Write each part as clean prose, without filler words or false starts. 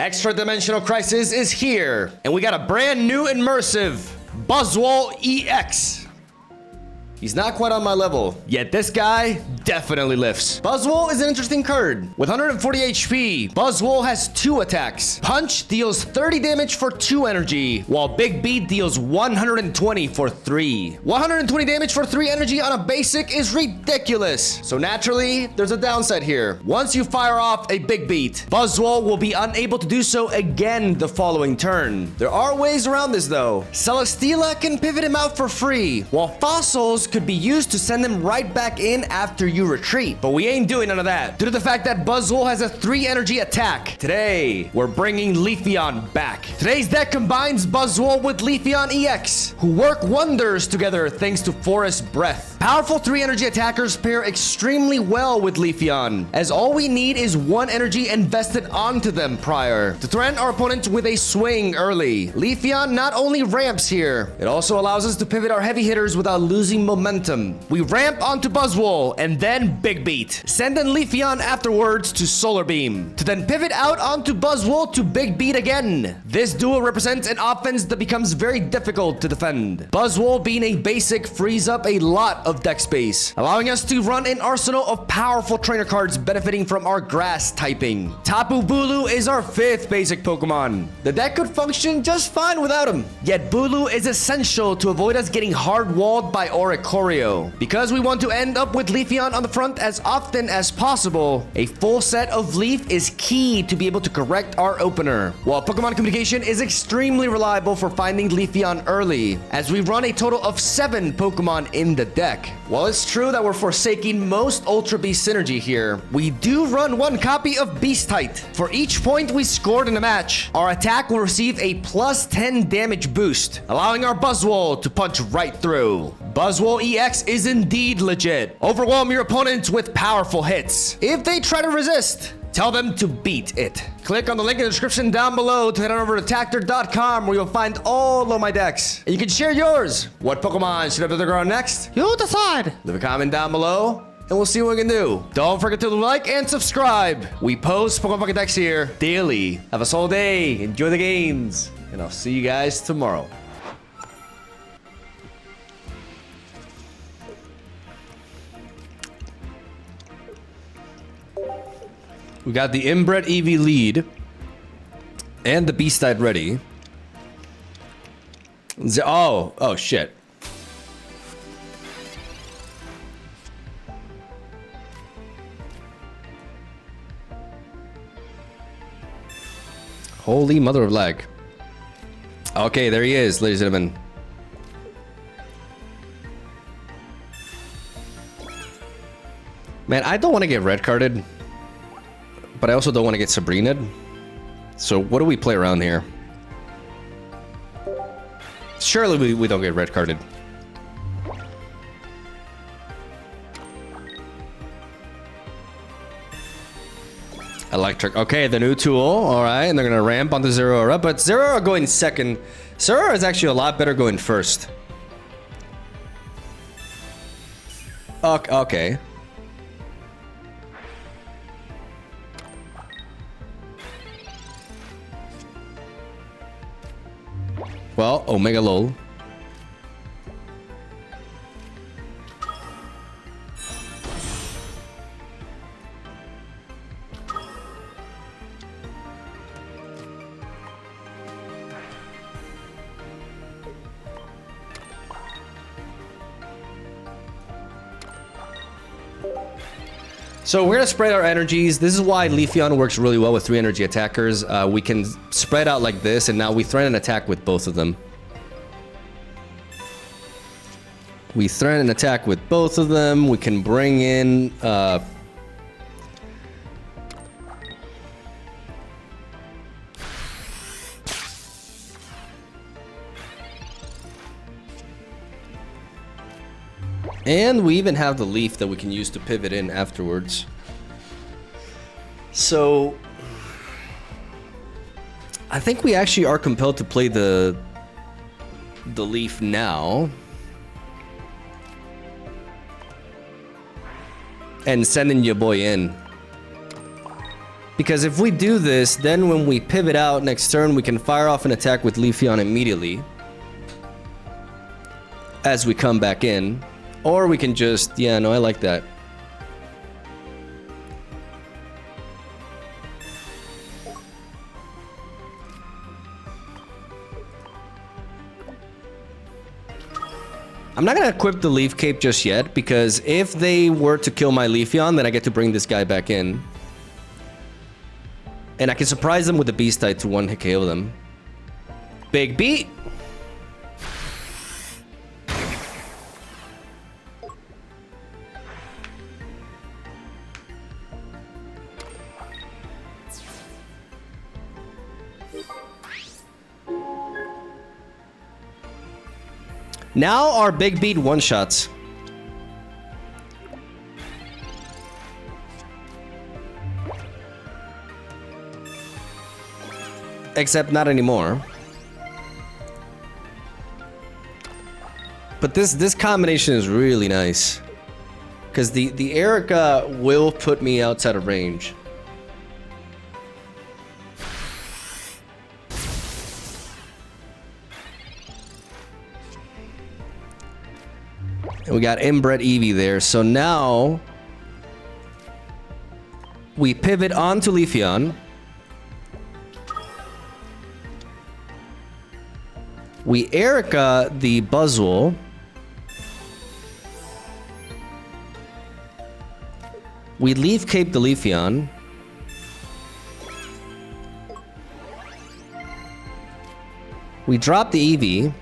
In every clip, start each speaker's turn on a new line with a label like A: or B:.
A: Extra Dimensional Crisis is here, and we got a brand new immersive BUZZWOLE EX. He's not quite on my level, yet this guy definitely lifts. BUZZWOLE is an interesting card. With 140 HP, BUZZWOLE has 2 attacks. Punch deals 30 damage for 2 energy, while Big Beat deals 120 for 3. 120 damage for 3 energy on a basic is ridiculous. So naturally, there's a downside here. Once you fire off a Big Beat, BUZZWOLE will be unable to do so again the following turn. There are ways around this though. Celesteela can pivot him out for free, while Fossils could be used to send him right back in after you retreat. But we ain't doing none of that due to the fact that BUZZWOLE has a 3 energy attack. Today, we're bringing Leafeon back. Today's deck combines BUZZWOLE with Leafeon EX, who work wonders together thanks to Forest Breath. Powerful 3 energy attackers pair extremely well with Leafeon, as all we need is 1 energy invested onto them prior to threaten our opponent with a swing early. Leafeon not only ramps here, it also allows us to pivot our heavy hitters without losing momentum. We ramp onto BUZZWOLE and then Big Beat. Send in Leafeon afterwards to Solar Beam, to then pivot out onto BUZZWOLE to Big Beat again. This duo represents an offense that becomes very difficult to defend. BUZZWOLE being a basic frees up a lot of deck space, allowing us to run an arsenal of powerful trainer cards benefiting from our grass typing. Tapu Bulu is our 5th basic Pokemon. The deck could function just fine without him, yet Bulu is essential to avoid us getting hard-walled by Oricorio. Because we want to end up with Leafeon on the front as often as possible, a full set of Leaf is key to be able to correct our opener. While Pokemon Communication is extremely reliable for finding Leafeon early, as we run a total of 7 Pokemon in the deck. While it's true that we're forsaking most Ultra Beast synergy here, we do run 1 copy of Beastite. For each point we scored in a match, our attack will receive a plus 10 damage boost, allowing our BUZZWOLE to punch right through. BUZZWOLE EX is indeed legit. Overwhelm your opponents with powerful hits. If they try to resist, tell them to beat it. Click on the link in the description down below to head on over to Tactor.com where you'll find all of my decks. And you can share yours. What Pokemon should I grow next? You decide. Leave a comment down below and we'll see what we can do. Don't forget to like and subscribe. We post Pokemon Pocket decks here daily. Have a solid day. Enjoy the games. And I'll see you guys tomorrow. We got the inbred EV lead and the Beastite ready. Oh shit. Holy mother of lag. Okay, there he is, ladies and gentlemen. Man, I don't want to get red carded. But I also don't want to get Sabrina'd. So what do we play around here? Surely we don't get red carded. Electric. Okay, the new tool. All right, and they're going to ramp onto Zeraora. But Zeraora going second. Zeraora is actually a lot better going first. Okay. Well, Omega lol. So we're gonna spread our energies. This is why Leafeon works really well with 3 energy attackers. We can spread out like this, and now we threaten an attack with both of them. We threaten an attack with both of them. We can bring in and we even have the leaf that we can use to pivot in afterwards. So I think we actually are compelled to play the leaf now. And sending your boy in. Because if we do this, then when we pivot out next turn, we can fire off an attack with Leafeon immediately. As we come back in. Or we can just... Yeah, no, I like that. I'm not going to equip the Leaf Cape just yet, because if they were to kill my Leafeon, then I get to bring this guy back in. And I can surprise them with the Beast Type to one-hit KO them. Big beat! Now our big beat one-shots. Except not anymore. But this combination is really nice. Because the Erica will put me outside of range. And we got inbred Eevee there. So now we pivot onto Leafeon. We Erica the BUZZWOLE. We Leaf Cape the Leafeon. We drop the Eevee.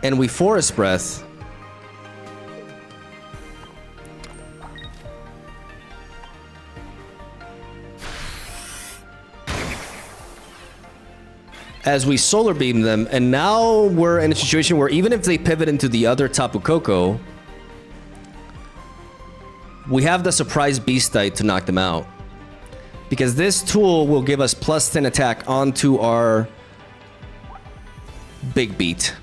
A: And we Forest Breath. As we Solar Beam them, and now we're in a situation where even if they pivot into the other Tapu Koko, we have the surprise Beast Type to knock them out. Because this tool will give us plus 10 attack onto our big beat.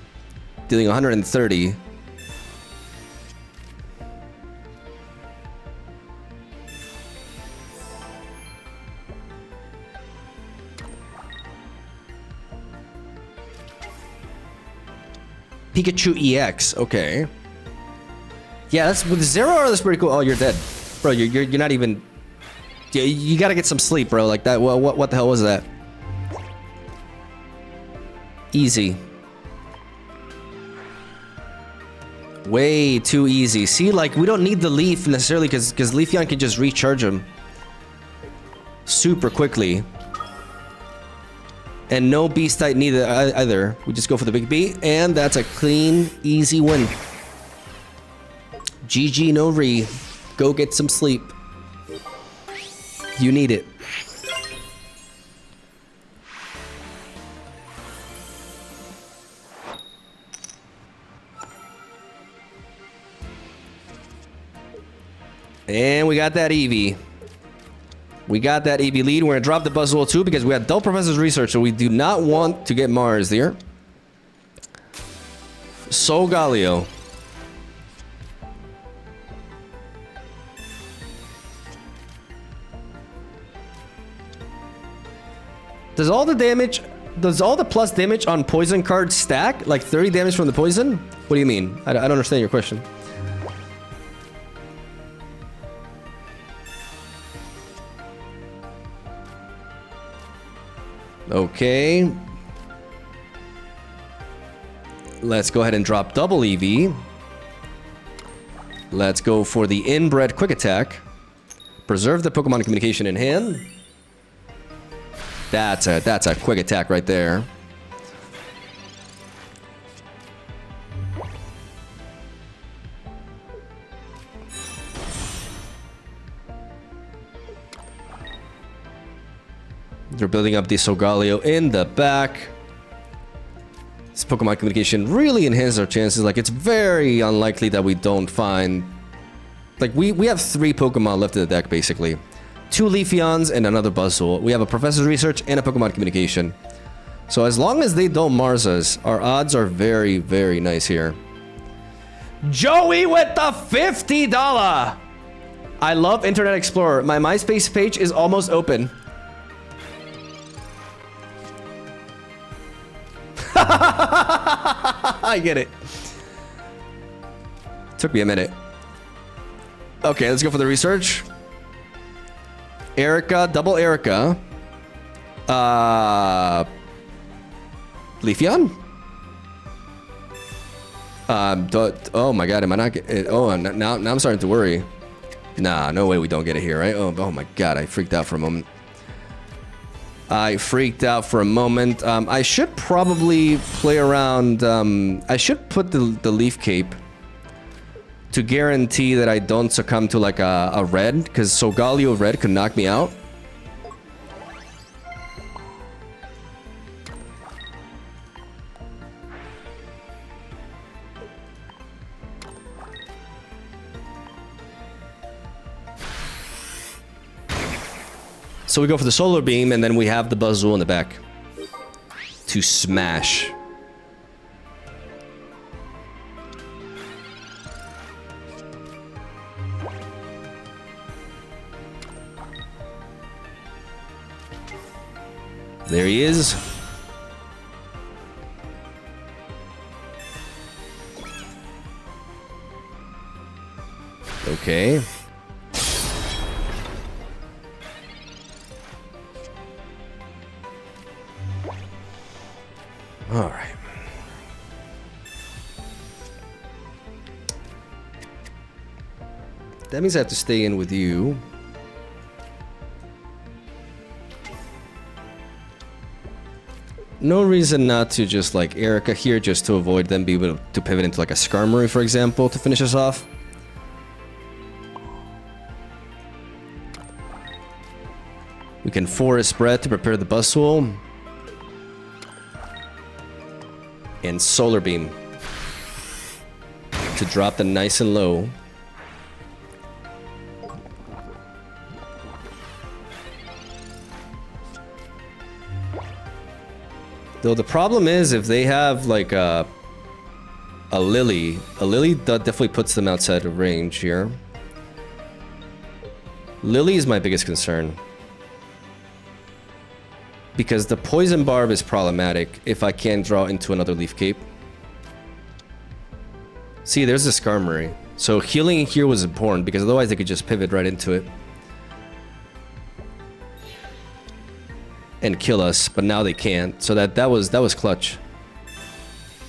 A: Dealing 130. Pikachu EX, okay. Yeah, that's with Zero. That's pretty cool. Oh, you're dead, bro. You're not even. You gotta get some sleep, bro. Like that. What the hell was that? Easy. Way too easy. See, like, we don't need the Leaf necessarily because Leafeon can just recharge him super quickly. And no Beast Type neither either. We just go for the big beat, and that's a clean, easy win. GG, no re. Go get some sleep. You need it. And we got that Eevee. We got that Eevee lead. We're going to drop the BUZZWOLE too because we have Dull Professor's Research, so we do not want to get Mars there. Solgaleo. Does all the plus damage on poison cards stack? Like 30 damage from the poison? What do you mean? I don't understand your question. Okay. Let's go ahead and drop double Eevee. Let's go for the inbred quick attack. Preserve the Pokemon communication in hand. That's a quick attack right there. They're building up the Solgaleo in the back. This Pokemon communication really enhances our chances. Like, it's very unlikely that we don't find... Like, we have 3 Pokemon left in the deck, basically. 2 Leafeons and another BUZZWOLE. We have a Professor's Research and a Pokemon communication. So as long as they don't Mars us, our odds are very, very nice here. Joey with the $50! I love Internet Explorer. My MySpace page is almost open. I get it. Took me a minute. Okay, let's go for the research. Erica, double Erica. Leafeon? Oh my god, am I not get oh, now I'm starting to worry. Nah, no way we don't get it here, right? Oh my god, I freaked out for a moment. I should probably play around. I should put the Leaf Cape to guarantee that I don't succumb to like a red, because Solgaleo red could knock me out. So we go for the Solar Beam, and then we have the BUZZWOLE in the back to smash. There he is. Okay. All right. That means I have to stay in with you. No reason not to just like Erica here, just to avoid them being able to pivot into like a Skarmory, for example, to finish us off. We can Forest Breath to prepare the BUZZWOLE. And Solar Beam to drop them nice and low. Though the problem is if they have like a Lily that definitely puts them outside of range here. Lily is my biggest concern. Because the Poison Barb is problematic if I can't draw into another Leaf Cape. See, there's a Skarmory. So healing here was important because otherwise they could just pivot right into it. And kill us, but now they can't. So that was clutch.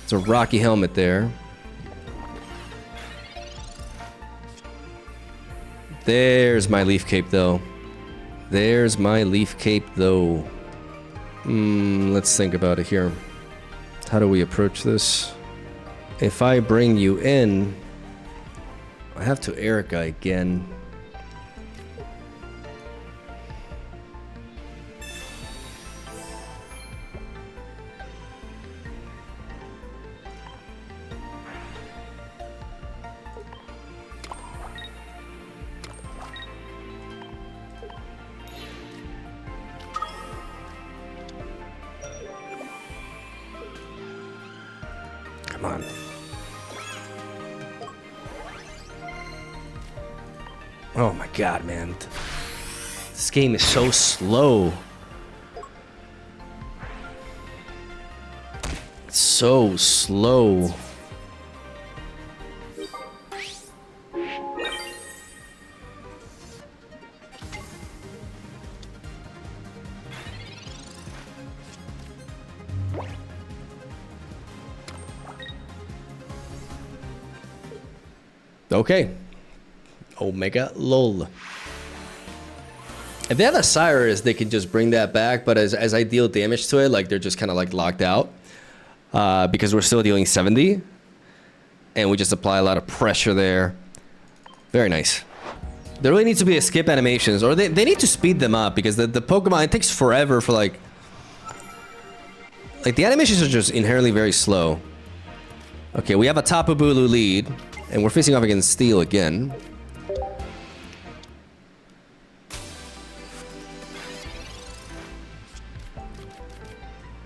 A: It's a Rocky Helmet there. There's my Leaf Cape though. There's my Leaf Cape though. Let's think about it here. How do we approach this? If I bring you in, I have to Erica again. Come on. Oh my god, man. This game is so slow. It's so slow. Okay. Omega lol. If they have a Cyrus, they can just bring that back, but as I deal damage to it, like they're just kind of like locked out. Because we're still dealing 70. And we just apply a lot of pressure there. Very nice. There really needs to be a skip animations, or they need to speed them up because the Pokemon, it takes forever for like the animations are just inherently very slow. Okay, we have a Tapu Bulu lead. And we're facing off against Steel again.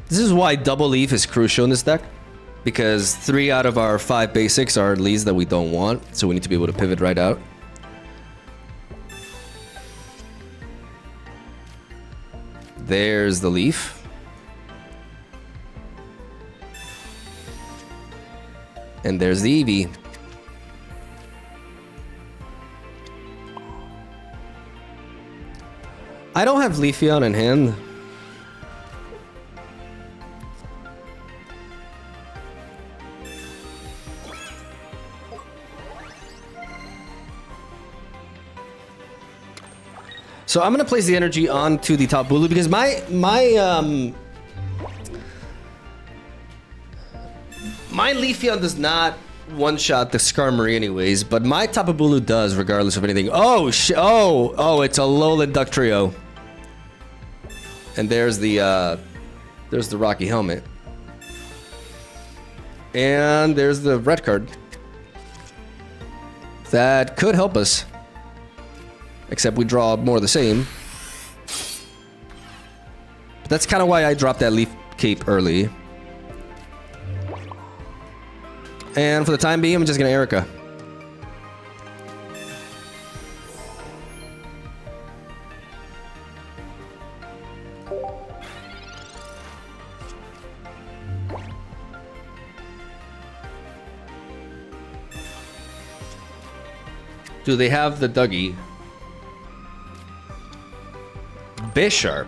A: This is why Double Leaf is crucial in this deck. Because 3 out of our 5 basics are leads that we don't want. So we need to be able to pivot right out. There's the leaf. And there's the Eevee. I don't have Leafeon in hand. So I'm gonna place the energy onto the Tapu Bulu because my Leafeon does not one-shot the Skarmory anyways, but my Tapu Bulu does regardless of anything. Oh oh, it's a Alolan Ductrio. And there's the Rocky Helmet. And there's the red card. That could help us. Except we draw more of the same. But that's kind of why I dropped that Leaf Cape early. And for the time being, I'm just gonna Erica. Do they have the Dougie? Bisharp.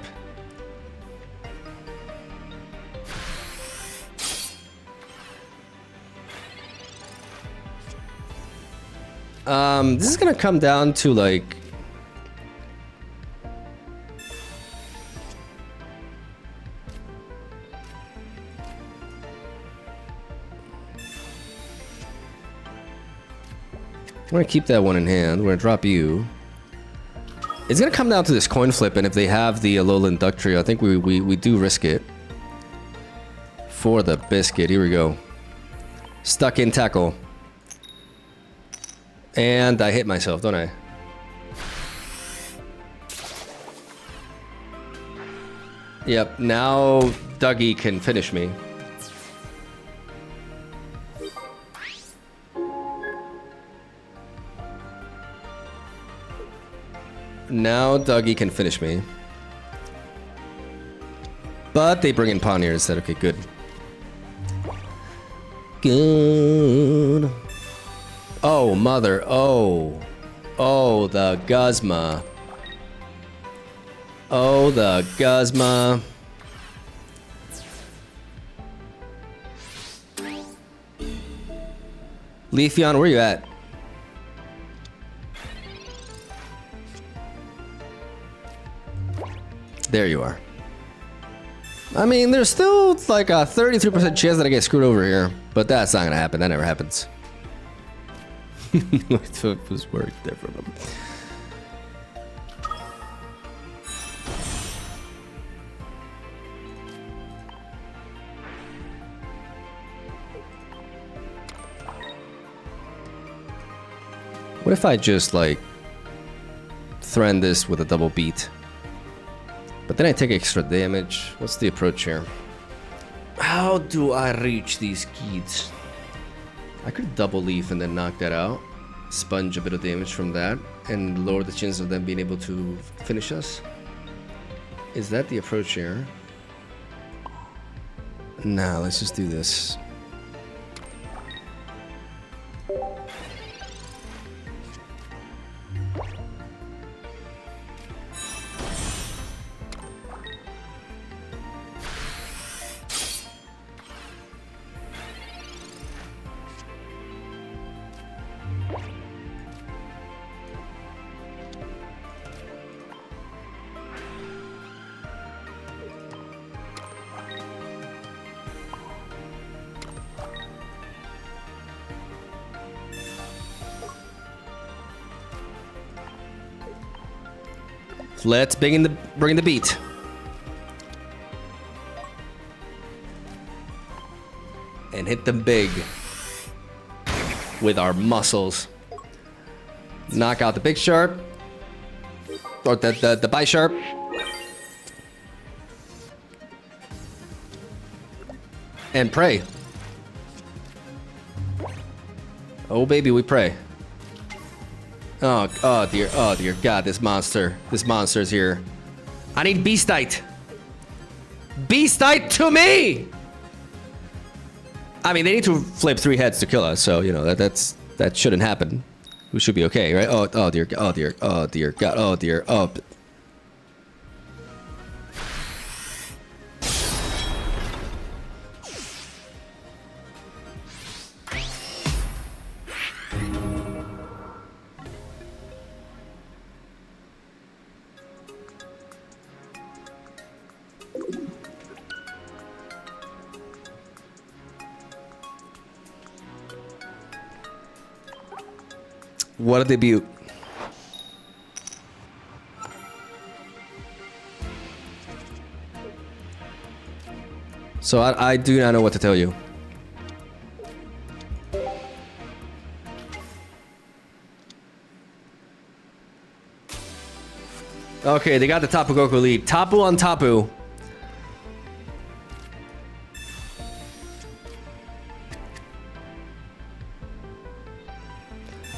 A: This is gonna come down to like I'm gonna keep that one in hand. We're gonna drop you. It's gonna come down to this coin flip, and if they have the Alolan Ductrio, I think we do risk it. For the biscuit, here we go. Stuck in tackle. And I hit myself, don't I? Yep, now Dougie can finish me. Now Dougie can finish me. But they bring in Pawnier instead. Okay, good. Good. Oh, mother. Oh. Oh, the Guzma. Oh, the Guzma. Leafeon, where you at? There you are. I mean, there's still like a 33% chance that I get screwed over here, but that's not gonna happen. That never happens. It was work there for them. What if I just like threaten this with a double beat? But then I take extra damage. What's the approach here? How do I reach these kids? I could double leaf and then knock that out. Sponge a bit of damage from that. And lower the chance of them being able to finish us. Is that the approach here? Nah, let's just do this. Let's bring the beat. And hit them big with our muscles. Knock out the big sharp. Or the bite sharp. And pray. Oh baby, we pray. Oh dear God, this monster is here. I need Beastite. Beastite to me! I mean, they need to flip 3 heads to kill us, so, you know, that shouldn't happen. We should be okay, right? Oh dear, oh dear, oh dear, God, oh dear, oh. What a debut. So I do not know what to tell you. Okay, they got the Tapu Koko lead. Tapu on Tapu.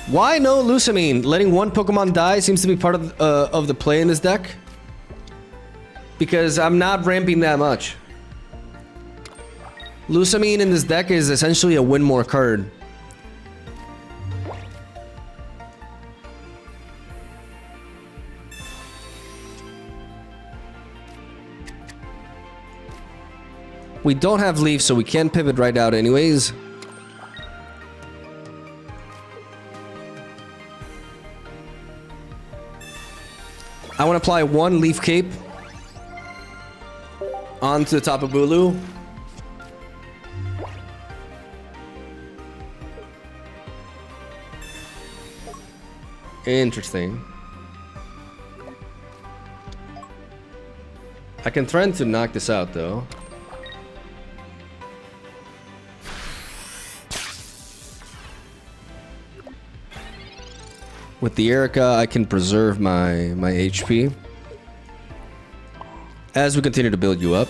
A: Why no Lusamine? Letting one Pokemon die seems to be part of the play in this deck. Because I'm not ramping that much. Lusamine in this deck is essentially a win more card. We don't have Leaf, so we can't pivot right out anyways. I want to apply 1 Leaf Cape onto the top of Bulu. Interesting. I can threaten to knock this out though. With the Erica, I can preserve my HP as we continue to build you up.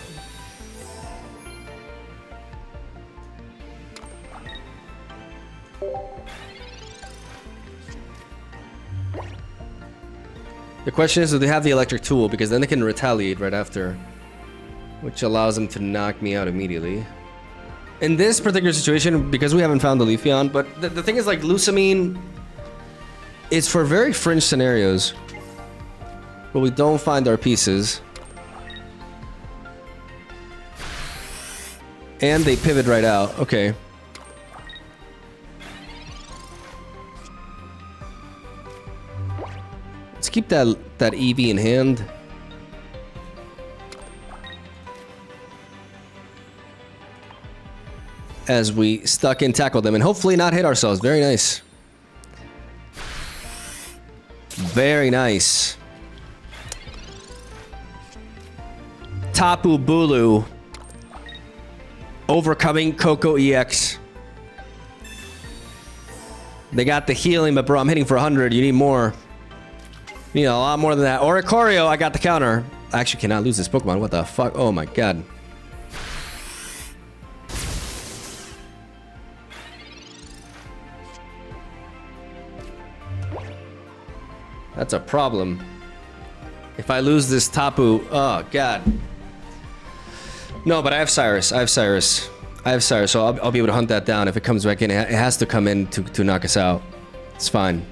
A: The question is, do they have the electric tool? Because then they can retaliate right after, which allows them to knock me out immediately. In this particular situation, because we haven't found the Leafeon, but the thing is, like, Lusamine, it's for very fringe scenarios where we don't find our pieces. And they pivot right out. Okay. Let's keep that EV in hand. As we stuck and tackle them and hopefully not hit ourselves. Very nice. Very nice. Tapu Bulu overcoming Koko EX. They got the healing, but bro, I'm hitting for 100. You need more. You need a lot more than that. Oricorio, I got the counter. I actually cannot lose this Pokemon. What the fuck? Oh my god. That's a problem. If I lose this Tapu, oh god. No, but I have Cyrus. So I'll be able to hunt that down if it comes back in. It has to come in to knock us out. It's fine.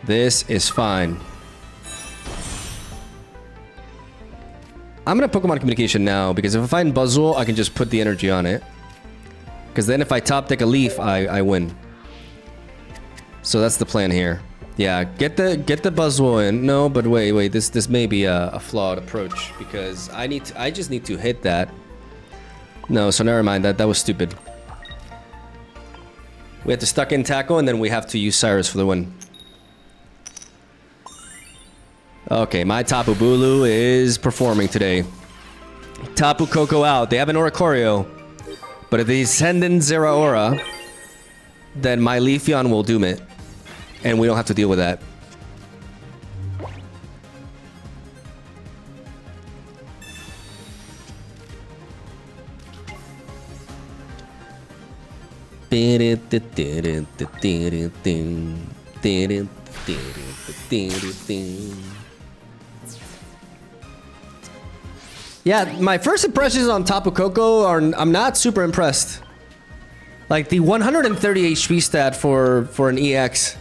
A: This is fine. I'm gonna Pokemon Communication now because if I find BUZZWOLE, I can just put the energy on it. Because then if I top deck a Leaf, I win. So that's the plan here. Yeah, get the BUZZWOLE in. No, but wait. This may be a flawed approach because I just need to hit that. No, so never mind. That was stupid. We have to stuck in tackle and then we have to use Cyrus for the win. Okay, my Tapu Bulu is performing today. Tapu Koko out. They have an Oricorio, but if they send in Zeraora, then my Leafeon will doom it. And we don't have to deal with that. Yeah, my first impressions on Tapu Koko are I'm not super impressed. Like the 130 HP stat for an EX.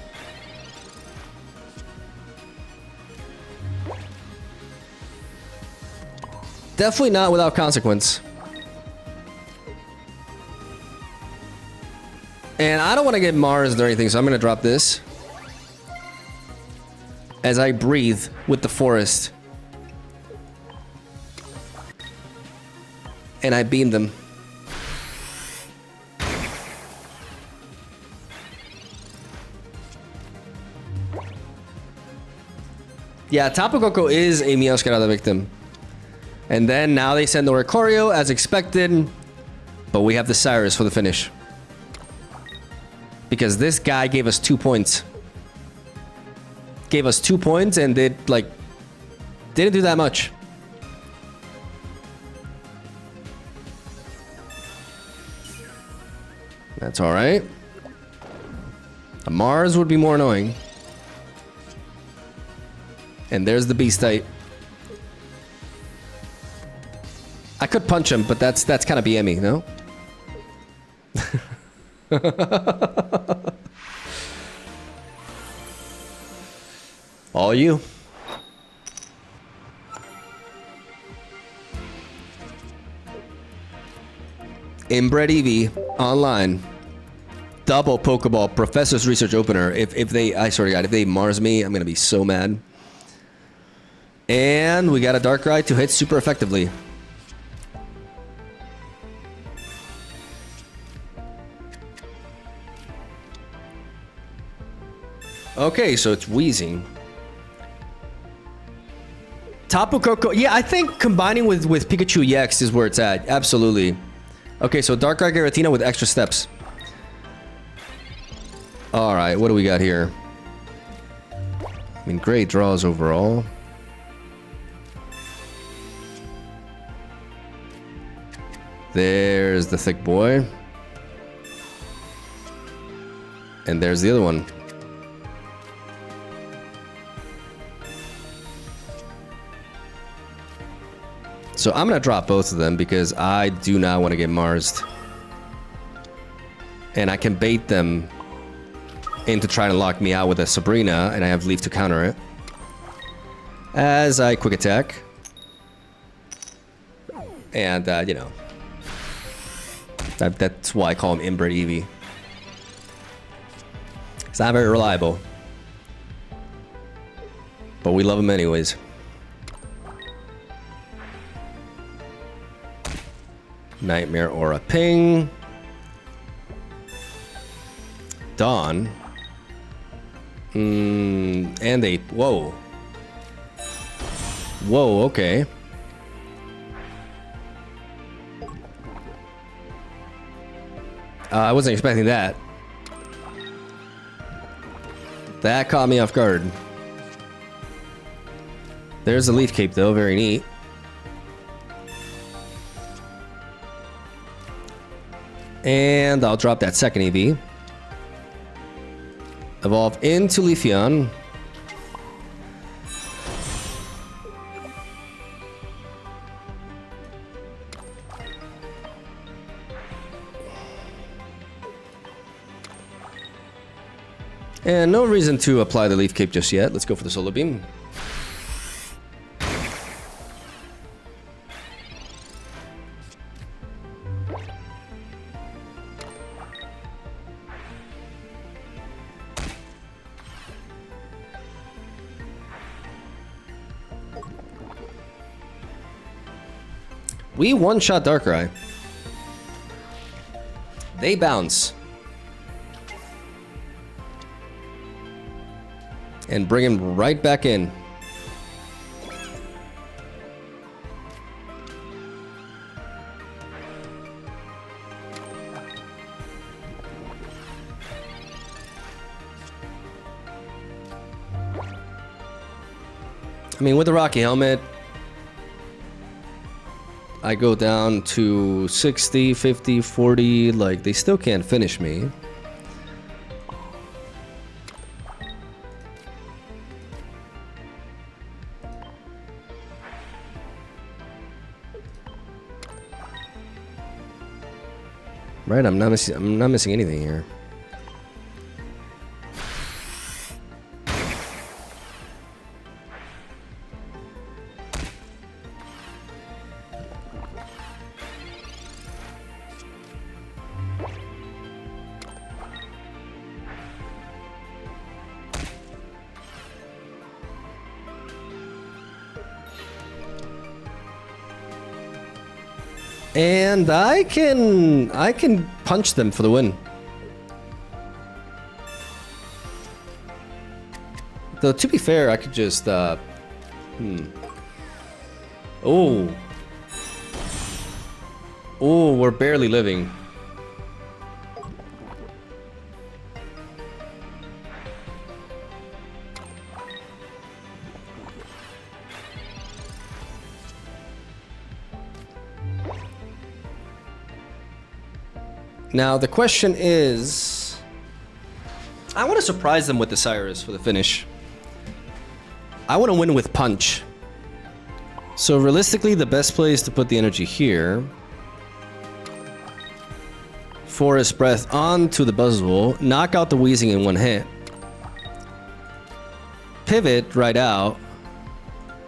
A: Definitely not without consequence. And I don't want to get Mars or anything, so I'm going to drop this. As I breathe with the forest. And I beam them. Yeah, Tapu Koko is a Meowscarada victim. And then now they send the Oricorio as expected. But we have the Cyrus for the finish. Because this guy gave us 2 points. Gave us 2 points and didn't do that much. That's all right. A Mars would be more annoying. And there's the Beastite. I could punch him, but that's kind of BME, no? All you. Inbred Eevee online. Double Pokeball Professor's Research Opener. If they, I swear to God, if they Mars me, I'm gonna be so mad. And we got a Darkrai to hit super effectively. Okay, so it's wheezing. Tapu Koko, yeah, I think combining with Pikachu EX is where it's at. Absolutely. Okay, so Darkrai Giratina with extra steps. All right, what do we got here? I mean, great draws overall. There's the thick boy. And there's the other one. So I'm gonna drop both of them because I do not want to get Marsed. And I can bait them into trying to lock me out with a Sabrina, and I have Leaf to counter it. As I quick attack. And, you know. That's why I call him Inbred Eevee. It's not very reliable. But we love him anyways. Nightmare Aura Ping. Dawn. And they... Whoa. Whoa, okay. I wasn't expecting that. That caught me off guard. There's the Leaf Cape though, very neat. And I'll drop that second EV. Evolve into Leafeon. And no reason to apply the Leaf Cape just yet. Let's go for the Solar Beam. We one-shot Darkrai. They bounce. And bring him right back in. I mean, with the Rocky Helmet, I go down to 60, 50, 40, like, they still can't finish me. Right, I'm not missing anything here. And I can punch them for the win. Though to be fair, I could just Oh. Oh, we're barely living. Now, the question is... I want to surprise them with the Cyrus for the finish. I want to win with Punch. So, realistically, the best place to put the energy here... Forest Breath onto the Buzzwole. Knock out the Wheezing in one hit. Pivot right out.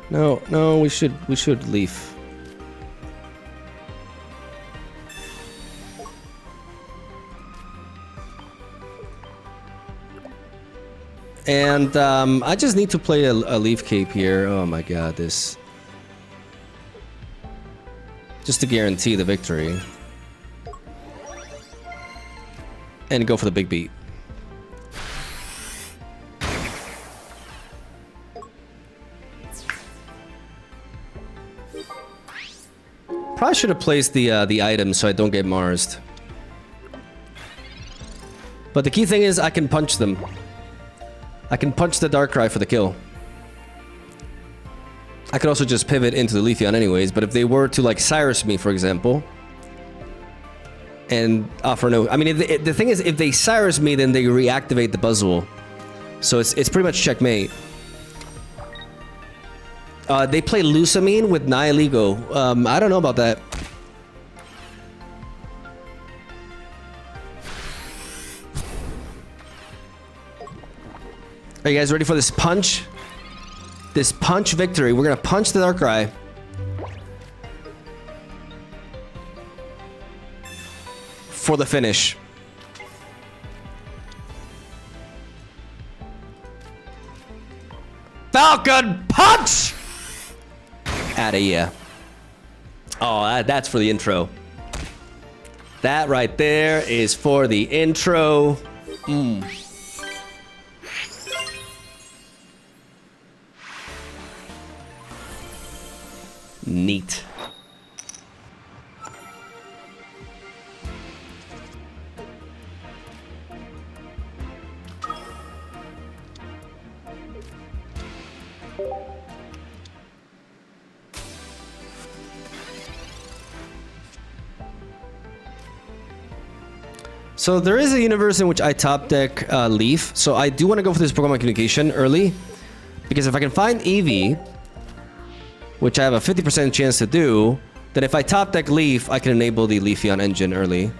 A: No, we should Leaf. And I just need to play a Leaf Cape here. Oh my god, this... Just to guarantee the victory. And go for the big beat. Probably should have placed the items so I don't get Marsed. But the key thing is I can punch them. I can punch the Darkrai for the kill. I could also just pivot into the Leafeon anyways, but if they were to like Cyrus me, for example, and offer no... I mean, the thing is, if they Cyrus me, then they reactivate the Buzzwole. So it's pretty much checkmate. They play Lusamine with Nihilego. I don't know about that. Are you guys ready for this punch? This punch victory. We're gonna punch the Darkrai. For the finish. Falcon Punch! Outta here. Oh, that's for the intro. That right there is for the intro. Neat. So there is a universe in which I top deck Leaf, so I do want to go for this Pokemon Communication early, because if I can find Eevee, which I have a 50% chance to do, then if I top deck Leaf, I can enable the Leafeon engine early.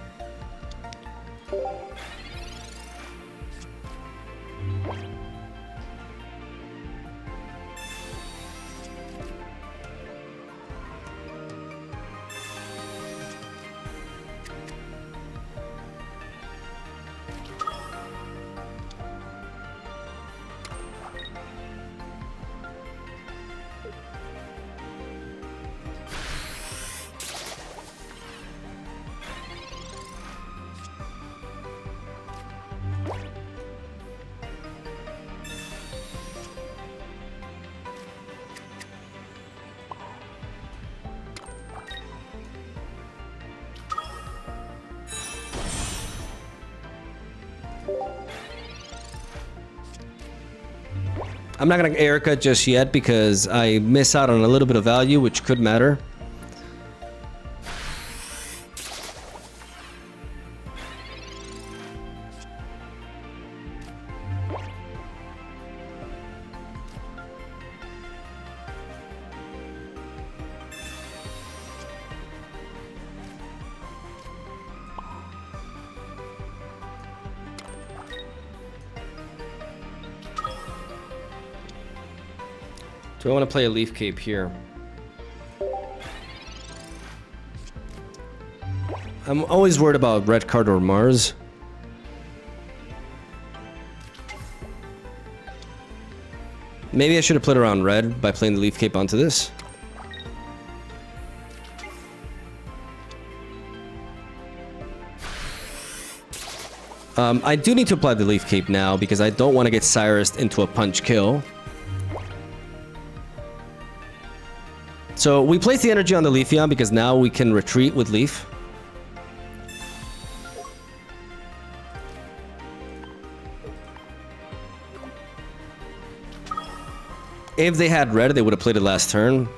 A: I'm not gonna Erica just yet because I miss out on a little bit of value, which could matter. Do I want to play a Leaf Cape here? I'm always worried about red card or Mars. Maybe I should have played around red by playing the Leaf Cape onto this. I do need to apply the Leaf Cape now because I don't want to get Cyrus into a punch kill. So we place the energy on the Leafeon because now we can retreat with Leaf. If they had red, they would have played it last turn.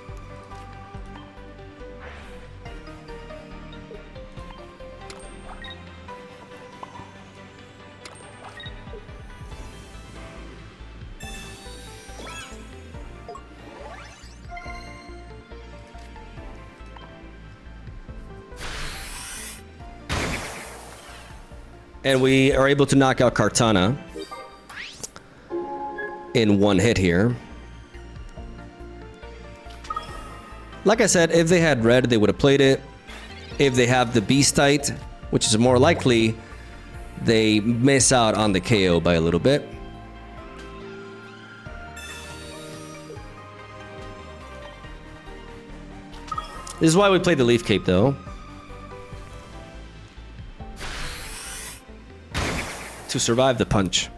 A: And we are able to knock out Kartana in one hit here. Like I said, if they had red, they would have played it. If they have the Beastite, which is more likely, they miss out on the KO by a little bit. This is why we played the Leaf Cape, though. To survive the punch.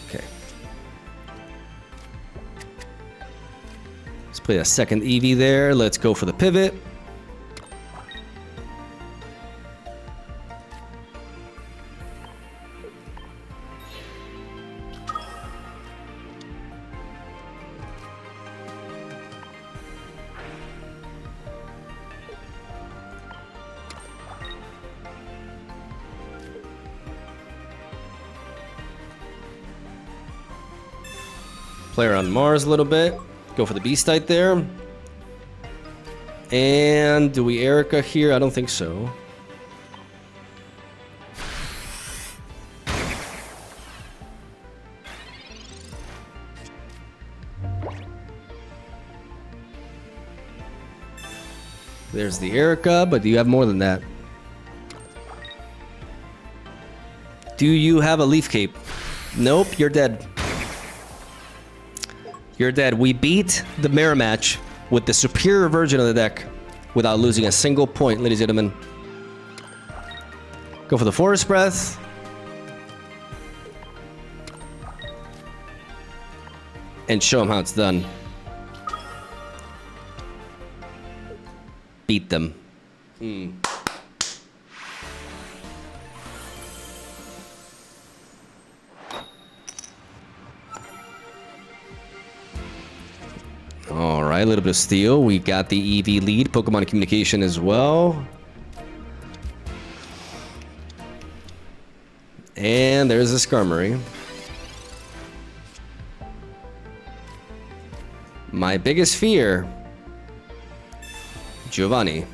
A: Okay. Let's play a second Eevee there. Let's go for the pivot. Play around Mars a little bit. Go for the Beastite there. And do we Erica here? I don't think so. There's the Erica, but do you have more than that? Do you have a Leaf Cape? Nope, you're dead. You're dead. We beat the mirror match with the superior version of the deck without losing a single point, ladies and gentlemen. Go for the Forest Breath. And show them how it's done. Beat them. Alright, a little bit of steal. We got the EV lead. Pokemon communication as well. And there's a Skarmory. My biggest fear. Giovanni.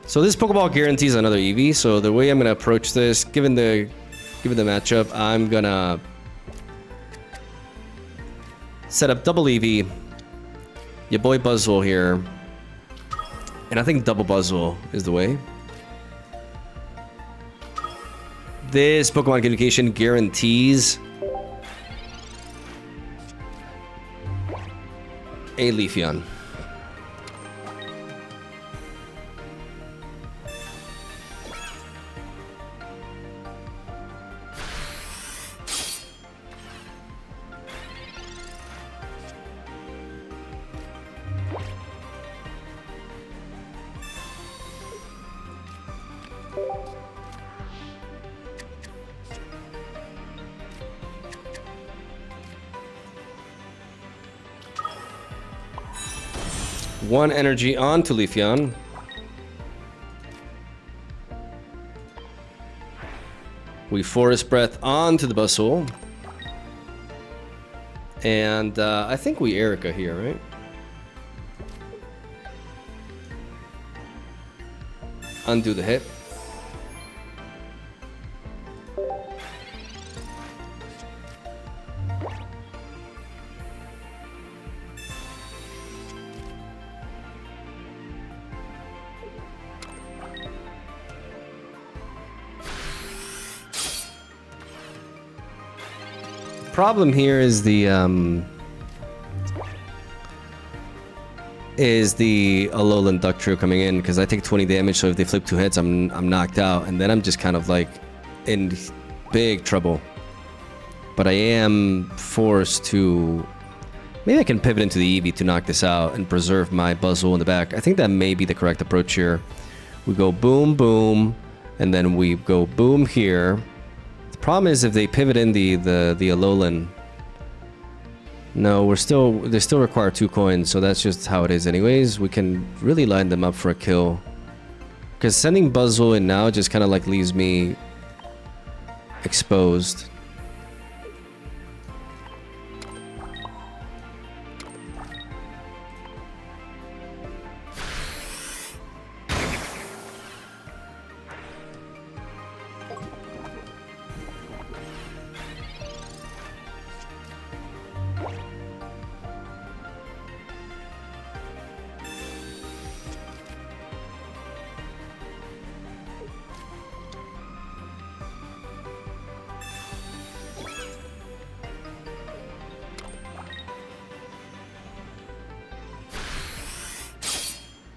A: So this Pokeball guarantees another EV. So the way I'm gonna approach this, given the matchup, I'm gonna set up double EV. Your boy BUZZWOLE here. And I think double BUZZWOLE is the way. This Pokemon communication guarantees a Leafeon. One energy on to Leafeon. We Forest Breath on to the BUZZWOLE. And I think we Erica here, right? Undo the hit. problem here is the Alolan Duck Trio coming in, because I take 20 damage, so if they flip 2 hits, I'm knocked out, and then I'm just kind of like in big trouble. But I am forced to... Maybe I can pivot into the Eevee to knock this out and preserve my BUZZWOLE in the back. I think that may be the correct approach here. We go boom, boom, and then we go boom here. The problem is if they pivot in the Alolan... No, they still require 2 coins, so that's just how it is anyways. We can really line them up for a kill. Because sending BUZZWOLE in now just kind of like leaves me exposed.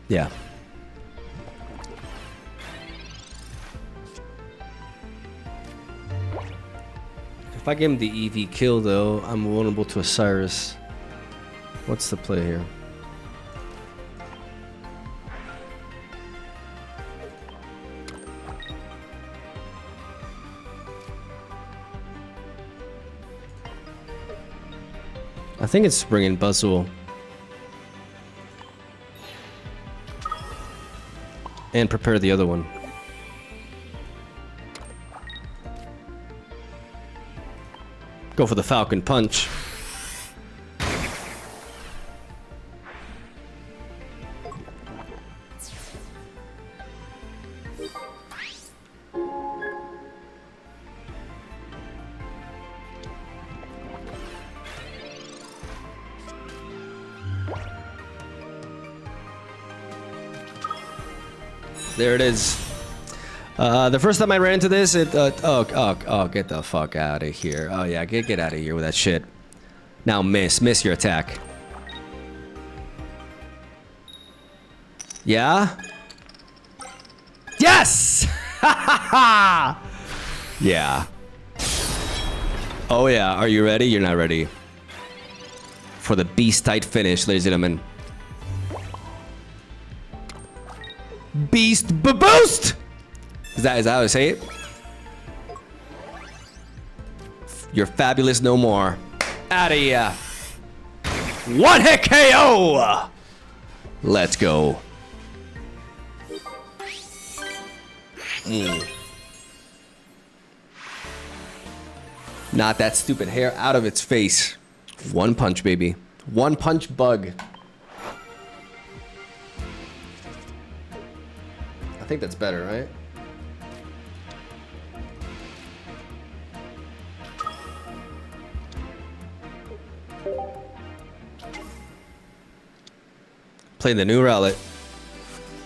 A: Yeah. If I give him the EV kill, though, I'm vulnerable to a Cyrus. What's the play here? I think it's bringing BUZZWOLE. And prepare the other one. Go for the Falcon Punch. There it is. The first time I ran into this, get the fuck out of here. Oh yeah, get out of here with that shit. Now miss your attack. Yeah? Yes! Yeah. Oh yeah, are you ready? You're not ready. For the beast-tight finish, ladies and gentlemen. Beast boost! Is that how I say it? You're fabulous no more. Outta here. One hit KO! Let's go. Not that stupid hair out of its face. One punch, baby. One punch bug. I think that's better, right? Playing the new Rowlet.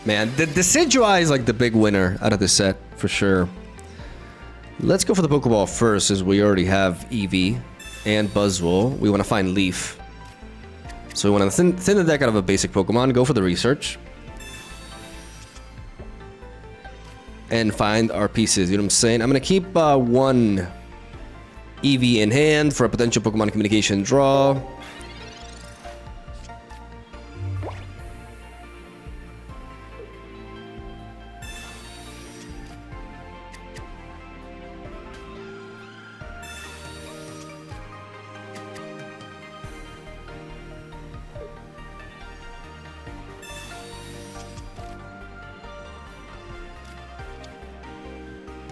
A: Man, the Decidueye is like the big winner out of the set, for sure. Let's go for the Pokeball first, as we already have Eevee and BUZZWOLE. We want to find Leaf. So we want to thin the deck out of a basic Pokemon, go for the research. And find our pieces, you know what I'm saying? I'm going to keep one Eevee in hand for a potential Pokemon communication draw.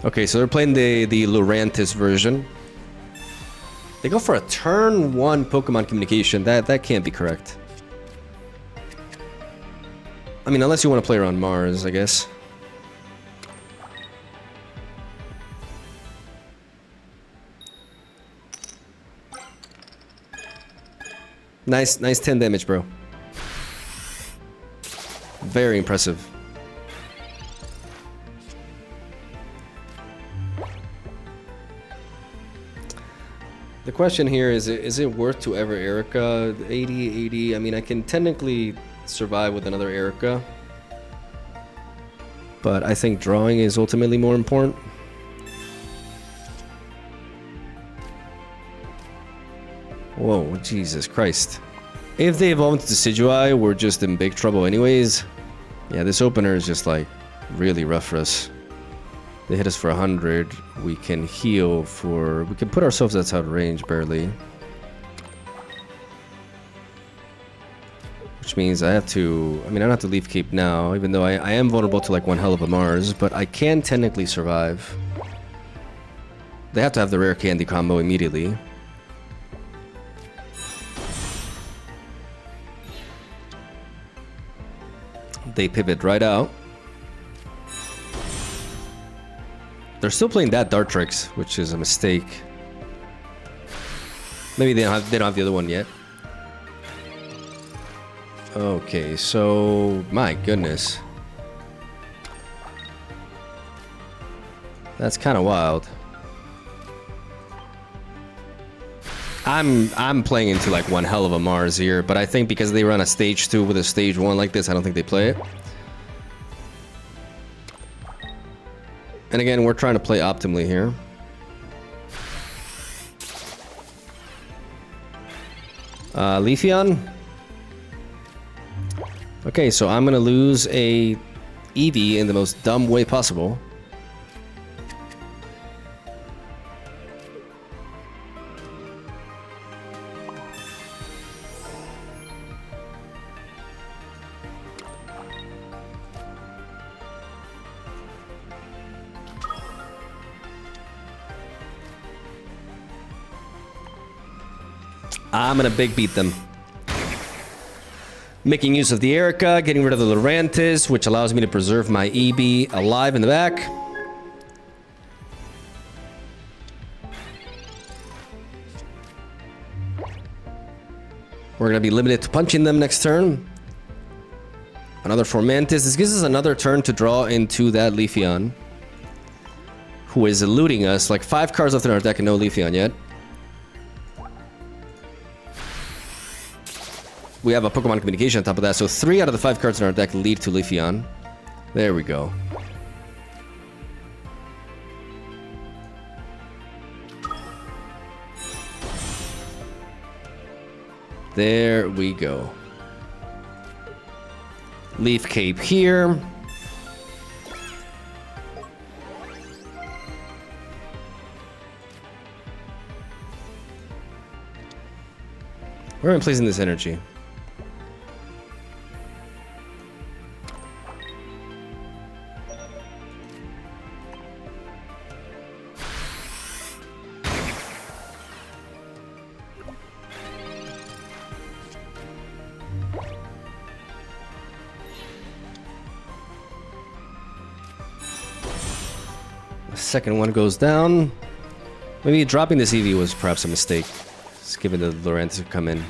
A: Okay, so they're playing the Lurantis version. They go for a turn 1 Pokemon communication. That can't be correct. I mean, unless you want to play around Mars, I guess. Nice 10 damage, bro. Very impressive.
B: The question here is it worth to ever Erica? 80. I mean, I can technically survive with another Erica, but I think drawing is ultimately more important. Whoa, Jesus Christ. If they evolve into Decidueye, we're just in big trouble anyways. Yeah, this opener is just like really rough for us. They hit us for 100. We can heal for... We can put ourselves outside range, barely. Which means I have to... I mean, I don't have to leave Cape now, even though I am vulnerable to like one hell of a Mars, but I can technically survive. They have to have the rare candy combo immediately. They pivot right out. They're still playing that Dartrix, which is a mistake. Maybe they don't have the other one yet. Okay, so my goodness, that's kind of wild. I'm playing into like one hell of a Mars here, but I think because they run a stage 2 with a stage 1 like this, I don't think they play it. And again, we're trying to play optimally here. Leafeon. Okay, so I'm gonna lose a Eevee in the most dumb way possible. I'm gonna big beat them. Making use of the Erica, getting rid of the Lurantis, which allows me to preserve my EB alive in the back. We're gonna be limited to punching them next turn. Another Formantis. This gives us another turn to draw into that Leafeon, who is eluding us. Like 5 cards left in our deck and no Leafeon yet. We have a Pokemon Communication on top of that, so 3 out of the 5 cards in our deck lead to Leafeon. There we go. There we go. Leaf Cape here. Where am I placing this energy? Second one goes down. Maybe dropping this EV was perhaps a mistake, just given the Lurantis have come in.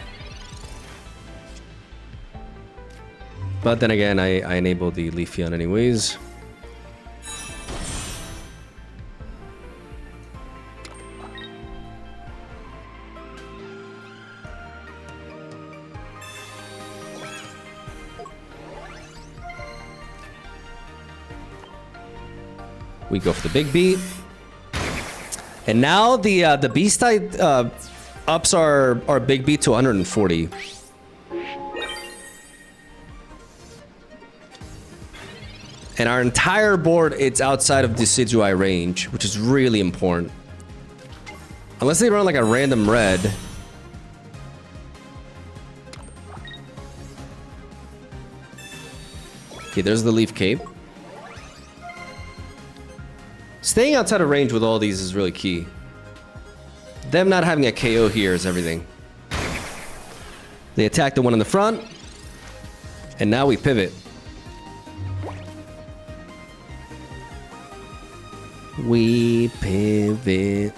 B: But then again, I enabled the Leafeon anyways. We go for the big beat. And now the beast type ups our big beat to 140. And our entire board, it's outside of Decidueye range, which is really important. Unless they run like a random red. Okay, there's the Leaf Cape. Staying outside of range with all these is really key. Them not having a KO here is everything. They attack the one in the front. And now we pivot. We pivot.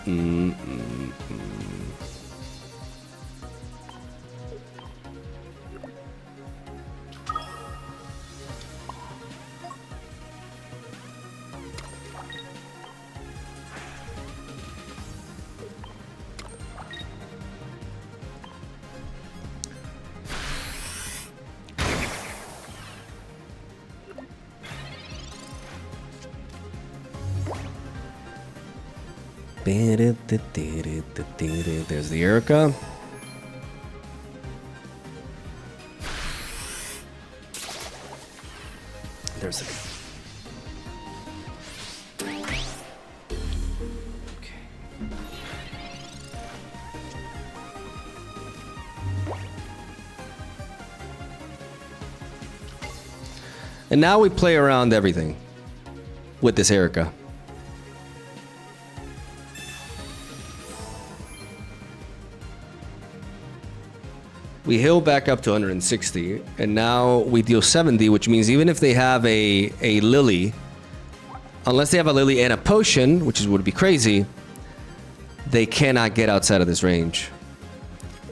B: There's the Erica. There's the... Okay. And now we play around everything with this Erica. We heal back up to 160, and now we deal 70, which means even if they have a Lily, unless they have a Lily and a potion, which would be crazy, they cannot get outside of this range.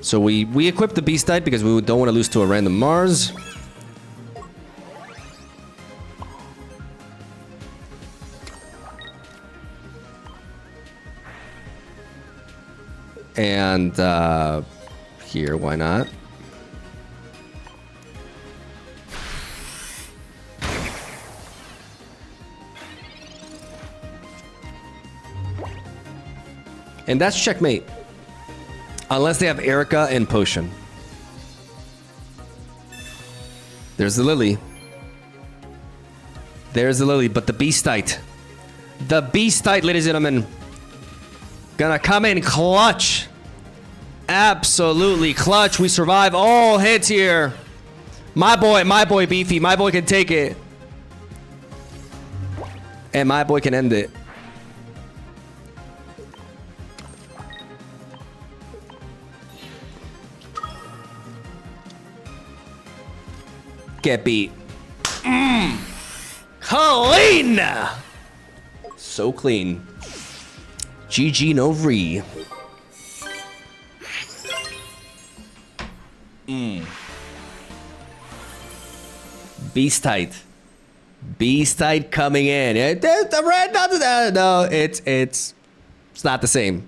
B: So we equip the Beast type because we don't want to lose to a random Mars. And here, why not? And that's checkmate. Unless they have Erica and Potion. There's the Lily. There's the Lily, but the Beastite. The Beastite, ladies and gentlemen. Gonna come in clutch. Absolutely clutch. We survive all hits here. My boy Beefy. My boy can take it. And my boy can end it. Get beat. Clean. So clean. GG no re. Beastite. Beastite coming in. The red, no, it's not the same.